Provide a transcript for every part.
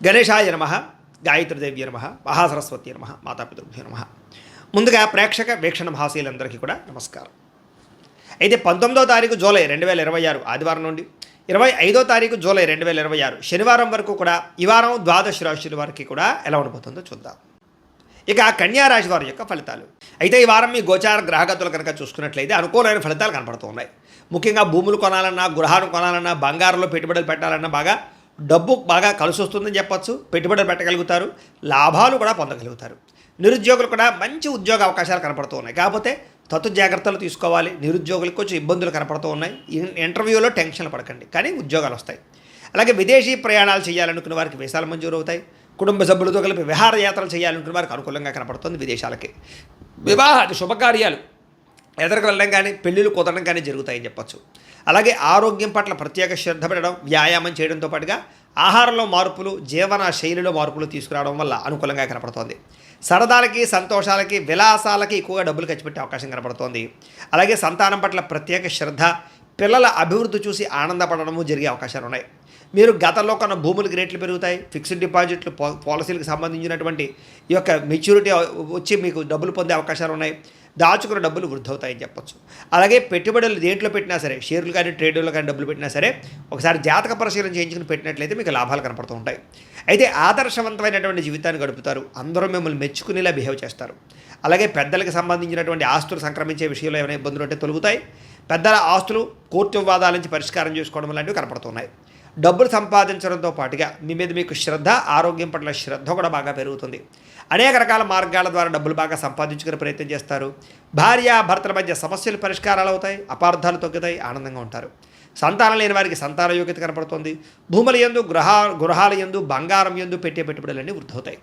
గణేశాయ నమః, గాయత్రీదేవ్య నమః, మహాసరస్వతి నమః, మాతాపితృభ్యో నమః. ముందుగా ప్రేక్షక వీక్షణ మహాశీలందరికీ కూడా నమస్కారం. అయితే 19వ తారీఖు జూలై 2026 ఆదివారం నుండి 25వ తారీఖు జూలై 2026 శనివారం వరకు కూడా ఈ వారం ద్వాదశ రాశుల వారికి కూడా ఎలా ఉండబోతుందో చూద్దాం. ఇక కన్యా రాశి వారి యొక్క ఫలితాలు. అయితే ఈ వారం మీ గోచార గ్రహగతులు కనుక చూసుకున్నట్లయితే అనుకూలమైన ఫలితాలు కనపడుతూ ఉన్నాయి. ముఖ్యంగా భూములు కొనాలన్నా, గృహాలు కొనాలన్నా, బంగారంలో పెట్టుబడులు పెట్టాలన్నా డబ్బు బాగా కలిసి వస్తుందని చెప్పచ్చు. పెట్టుబడులు పెట్టగలుగుతారు, లాభాలు కూడా పొందగలుగుతారు. నిరుద్యోగులు కూడా మంచి ఉద్యోగ అవకాశాలు కనపడుతూ ఉన్నాయి. కాకపోతే తత్తు జాగ్రత్తలు తీసుకోవాలి. నిరుద్యోగులకు కొంచెం ఇబ్బందులు కనపడుతూ ఉన్నాయి. ఇంటర్వ్యూలో టెన్షన్లు పడకండి, కానీ ఉద్యోగాలు వస్తాయి. అలాగే విదేశీ ప్రయాణాలు చేయాలనుకున్న వారికి వీసాలు మంజూరు అవుతాయి. కుటుంబ సభ్యులతో కలిపి విహారయాత్రలు చేయాలనుకున్న వారికి అనుకూలంగా కనపడుతుంది. విదేశాలకి వివాహాది శుభకార్యాలు ఎదురుకు వెళ్ళడం కానీ, పెళ్ళిళ్ళు కుదరడం కానీ జరుగుతాయని చెప్పచ్చు. అలాగే ఆరోగ్యం పట్ల ప్రత్యేక శ్రద్ధ పెట్టడం, వ్యాయామం చేయడంతో పాటుగా ఆహారంలో మార్పులు, జీవన శైలిలో మార్పులు తీసుకురావడం వల్ల అనుకూలంగా కనపడుతోంది. సరదాలకి, సంతోషాలకి, విలాసాలకి ఎక్కువగా డబ్బులు ఖర్చు పెట్టే అవకాశం కనపడుతోంది. అలాగే సంతానం పట్ల ప్రత్యేక శ్రద్ధ, పిల్లల అభివృద్ధి చూసి ఆనందపడడము జరిగే అవకాశాలు ఉన్నాయి. మీరు గతంలో కొన్న భూములకి రేట్లు పెరుగుతాయి. ఫిక్స్డ్ డిపాజిట్లు, పాలసీలకు సంబంధించినటువంటి ఈ యొక్క మెచ్యూరిటీ వచ్చి మీకు డబ్బులు పొందే అవకాశాలు ఉన్నాయి. దాచుకున్న డబ్బులు వృద్ధి అవుతాయని చెప్పొచ్చు. అలాగే పెట్టుబడులు దేంట్లో పెట్టినా సరే, షేర్లు కానీ ట్రేడుల్లో కానీ డబ్బులు పెట్టినా సరే ఒకసారి జాతక పరిశీలన చేయించుకుని పెట్టినట్లయితే మీకు లాభాలు కనపడుతూ ఉంటాయి. అయితే ఆదర్శవంతమైనటువంటి జీవితాన్ని గడుపుతారు. అందరూ మిమ్మల్ని మెచ్చుకునేలా బిహేవ్ చేస్తారు. అలాగే పెద్దలకు సంబంధించినటువంటి ఆస్తులు సంక్రమించే విషయంలో ఏమైనా ఇబ్బందులు ఉంటే తొలగుతాయి. పెద్దల ఆస్తులు కోర్టు వివాదాల నుంచి పరిష్కారం చేసుకోవడం లాంటివి కనపడుతున్నాయి. డబ్బులు సంపాదించడంతో పాటుగా మీ మీద మీకు శ్రద్ధ, ఆరోగ్యం పట్ల శ్రద్ధ కూడా బాగా పెరుగుతుంది. అనేక రకాల మార్గాల ద్వారా డబ్బులు బాగా సంపాదించుకునే ప్రయత్నం చేస్తారు. భార్య భర్తల మధ్య సమస్యలు పరిష్కారాలు అవుతాయి. అపార్థాలు తగ్గుతాయి. ఆనందంగా ఉంటారు. సంతానం లేని వారికి సంతాన యోగ్యత కనపడుతుంది. భూముల యందు, గృహాల యందు, బంగారం యందు పెట్టే పెట్టుబడులన్నీ వృద్ధి అవుతాయి.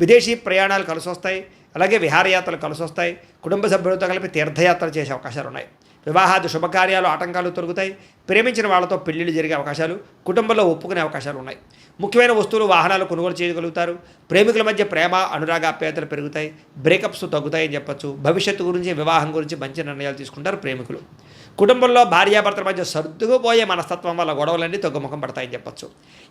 విదేశీ ప్రయాణాలు కలిసి వస్తాయి. అలాగే విహారయాత్రలు కలిసి వస్తాయి. కుటుంబ సభ్యులతో కలిపి తీర్థయాత్రలు చేసే అవకాశాలు ఉన్నాయి. వివాహాది శుభకార్యాలు ఆటంకాలు తొలగుతాయి. ప్రేమించిన వాళ్ళతో పెళ్లిళ్ళు జరిగే అవకాశాలు, కుటుంబంలో ఒప్పుకునే అవకాశాలు ఉన్నాయి. ముఖ్యమైన వస్తువులు, వాహనాలు కొనుగోలు చేయగలుగుతారు. ప్రేమికుల మధ్య ప్రేమ, అనురాగాప్యాయతలు పెరుగుతాయి. బ్రేకప్స్ తగ్గుతాయని చెప్పచ్చు. భవిష్యత్తు గురించి, వివాహం గురించి మంచి నిర్ణయాలు తీసుకుంటారు ప్రేమికులు. కుటుంబంలో భార్యాభర్తల మధ్య సర్దుకుపోయే మనస్తత్వం వల్ల గొడవలన్నీ తగ్గుముఖం పడతాయని చెప్పచ్చు.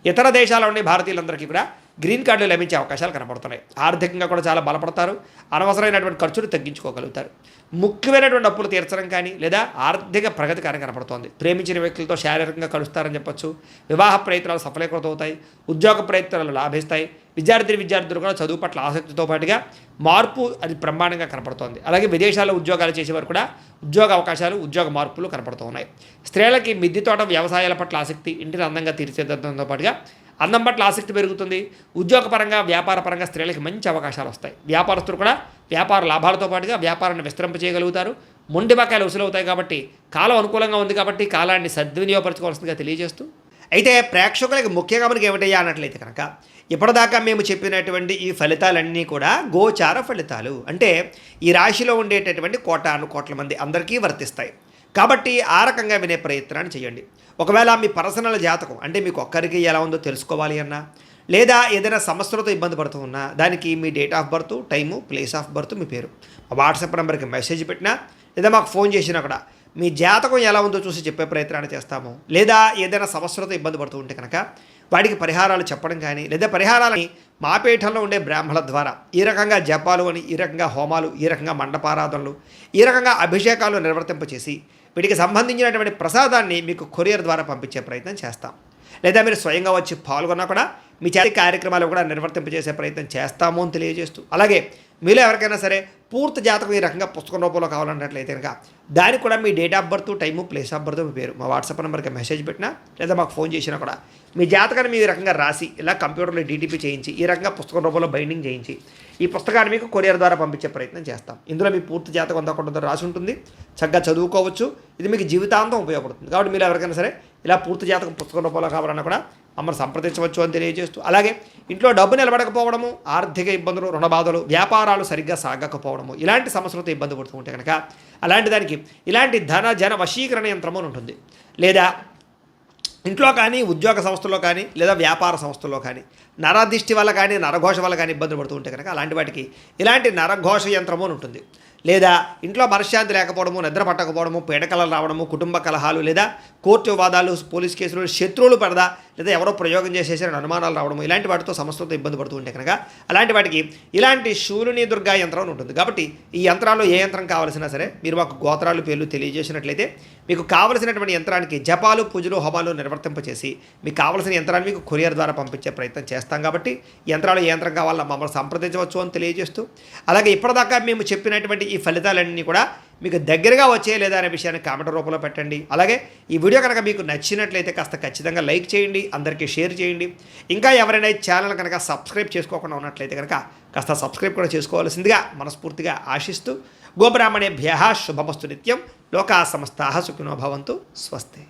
ఇతర దేశాల నుండి భారతీయులందరికీ కూడా గ్రీన్ కార్డులు లభించే అవకాశాలు కనపడుతున్నాయి. ఆర్థికంగా కూడా చాలా బలపడతారు. అనవసరమైనటువంటి ఖర్చులు తగ్గించుకోగలుగుతారు. ముఖ్యమైనటువంటి అప్పులు తీర్చడం కానీ లేదా ఆర్థిక ప్రగతి కానీ కనపడుతోంది. ప్రేమించిన వ్యక్తులతో శారీరకంగా కలుస్తారని చెప్పచ్చు. వివాహ ప్రయత్నాలు సఫలీకృతం అవుతాయి. ఉద్యోగ ప్రయత్నాలు లాభిస్తాయి. విద్యార్థులు కూడా చదువు పట్ల ఆసక్తితో పాటుగా మార్పు అది బ్రహ్మాండంగా కనపడుతోంది. అలాగే విదేశాల్లో ఉద్యోగాలు చేసేవారు కూడా ఉద్యోగ అవకాశాలు, ఉద్యోగ మార్పులు కనపడుతూ ఉన్నాయి. స్త్రీలకి మిద్దె తోట, వ్యవసాయాల పట్ల ఆసక్తి, ఇంటిని అందంగా తీర్చిదిద్దడంతో పాటుగా అందం పట్ల ఆసక్తి పెరుగుతుంది. ఉద్యోగపరంగా, వ్యాపారపరంగా స్త్రీలకి మంచి అవకాశాలు వస్తాయి. వ్యాపారస్తులు కూడా వ్యాపార లాభాలతో పాటుగా వ్యాపారాన్ని విస్తరింపజేయగలుగుతారు. మొండి బకాయిలు వసూలవుతాయి. కాబట్టి కాలం అనుకూలంగా ఉంది కాబట్టి కాలాన్ని సద్వినియోగపరచుకోవాల్సిందిగా తెలియజేస్తూ, అయితే ప్రేక్షకులకి ముఖ్యంగా మనకి ఏమిటయ్యా అన్నట్లయితే కనుక ఇప్పటిదాకా మేము చెప్పినటువంటి ఈ ఫలితాలన్నీ కూడా గోచార ఫలితాలు. అంటే ఈ రాశిలో ఉండేటటువంటి కోట్ల మంది అందరికీ వర్తిస్తాయి. కాబట్టి ఆ రకంగా వినే ప్రయత్నాన్ని చేయండి. ఒకవేళ మీ పర్సనల్ జాతకం అంటే మీకు ఒక్కరికి ఎలా ఉందో తెలుసుకోవాలి అన్నా, లేదా ఏదైనా సమస్యలతో ఇబ్బంది పడుతూ ఉన్నా దానికి మీ date of birth, time, place of birth, మీ పేరు మా వాట్సాప్ నెంబర్కి మెసేజ్ పెట్టినా లేదా మాకు ఫోన్ చేసినా కూడా మీ జాతకం ఎలా ఉందో చూసి చెప్పే ప్రయత్నాన్ని చేస్తాము. లేదా ఏదైనా సమస్యలతో ఇబ్బంది పడుతూ ఉంటే కనుక వాటికి పరిహారాలు చెప్పడం కానీ, లేదా పరిహారాలని మా పీఠంలో ఉండే బ్రాహ్మణుల ద్వారా ఈ రకంగా జపాలు అని, ఈ రకంగా హోమాలు, ఈ రకంగా మండపారాధనలు, ఈ రకంగా అభిషేకాలు నిర్వర్తింపచేసి వీటికి సంబంధించినటువంటి ప్రసాదాన్ని మీకు కొరియర్ ద్వారా పంపించే ప్రయత్నం చేస్తాం. లేదా మీరు స్వయంగా వచ్చి పాల్గొన్నా కూడా మీ చేతి కార్యక్రమాలు కూడా నిర్వర్తింపజేసే ప్రయత్నం చేస్తాము అని తెలియజేస్తూ, అలాగే మీలో ఎవరికైనా సరే పూర్తి జాతకం ఈ రకంగా పుస్తకం రూపంలో కావాలన్నట్లయితే కనుక దానికి కూడా మీ date of birth, time, place of birth, మీ పేరు మా వాట్సాప్ నెంబర్కి మెసేజ్ పెట్టినా లేదా మాకు ఫోన్ చేసినా కూడా మీ జాతకాన్ని మీ రకంగా రాసి ఇలా కంప్యూటర్లో డీటీపీ చేయించి ఈ రకంగా పుస్తకం రూపంలో బైండింగ్ చేయించి ఈ పుస్తకాన్ని మీకు కొరియర్ ద్వారా పంపించే ప్రయత్నం చేస్తాం. ఇందులో మీ పూర్తి జాతకం అంతా కొంత రాసి ఉంటుంది. చక్కగా చదువుకోవచ్చు. ఇది మీకు జీవితాంతం ఉపయోగపడుతుంది. కాబట్టి మీరు ఎవరికైనా సరే ఇలా పూర్తి జాతకం పుస్తకం రూపంలో కావాలన్నా కూడా మమ్మల్ని సంప్రదించవచ్చు అని తెలియజేస్తూ, అలాగే ఇంట్లో డబ్బు నిలబడకపోవడము, ఆర్థిక ఇబ్బందులు, రుణ బాధలు, వ్యాపారాలు సరిగ్గా సాగకపోవడము, ఇలాంటి సమస్యలతో ఇబ్బంది పడుతూ ఉంటే కనుక అలాంటి దానికి ఇలాంటి జన వశీకరణ యంత్రము ఉంటుంది. లేదా ఇంట్లో కానీ, ఉద్యోగ సంస్థల్లో కానీ, లేదా వ్యాపార సంస్థల్లో కానీ నరదిష్టి వల్ల కానీ నరఘోష వల్ల కానీ ఇబ్బందులు పడుతూ ఉంటే కనుక అలాంటి వాటికి ఇలాంటి నరఘోష యంత్రము అని ఉంటుంది. లేదా ఇంట్లో మనశ్శాంతి లేకపోవడము, నిద్ర పట్టకపోవడము, పీడకలలు రావడము, కుటుంబ కలహాలు, లేదా కోర్టు వివాదాలు, పోలీస్ కేసులు, శత్రువులు పడదా, లేదా ఎవరో ప్రయోగం చేసేసారని అనుమానాలు రావడము, ఇలాంటి వాటితో సమస్యలతో ఇబ్బంది పడుతూ ఉంటే కనుక అలాంటి వాటికి ఇలాంటి శూలిని దుర్గా యంత్రం అని ఉంటుంది. కాబట్టి ఈ యంత్రాల్లో ఏ యంత్రం కావాల్సినా సరే మీరు మాకు గోత్రాలు పేర్లు తెలియజేసినట్లయితే మీకు కావలసినటువంటి యంత్రానికి జపాలు, పూజలు, హోమాలు నిర్వర్తింపచేసి మీకు కావలసిన యంత్రాన్ని మీకు కొరియర్ ద్వారా పంపించే ప్రయత్నం చేస్తాం. కాబట్టి యంత్రాలు ఏ యంత్రం కావాలో మమ్మల్ని సంప్రదించవచ్చు అని తెలియజేస్తూ, అలాగే ఇప్పటిదాకా మేము చెప్పినటువంటి ఈ ఫలితాలన్నీ కూడా మీకు దగ్గరగా వచ్చే లేదా అనే విషయాన్ని కామెంట్ రూపంలో పెట్టండి. అలాగే ఈ వీడియో కనుక మీకు నచ్చినట్లయితే కాస్త ఖచ్చితంగా లైక్ చేయండి, అందరికీ షేర్ చేయండి. ఇంకా ఎవరైనా ఈ ఛానల్ కనుక సబ్స్క్రైబ్ చేసుకోకుండా ఉన్నట్లయితే కనుక కాస్త సబ్స్క్రైబ్ కూడా చేసుకోవాల్సిందిగా మనస్ఫూర్తిగా ఆశిస్తూ, గోబ్రాహ్మణేభ్యః శుభమస్తు నిత్యం, లోకా సమస్తాః సుఖినో భవంతు, స్వస్తి.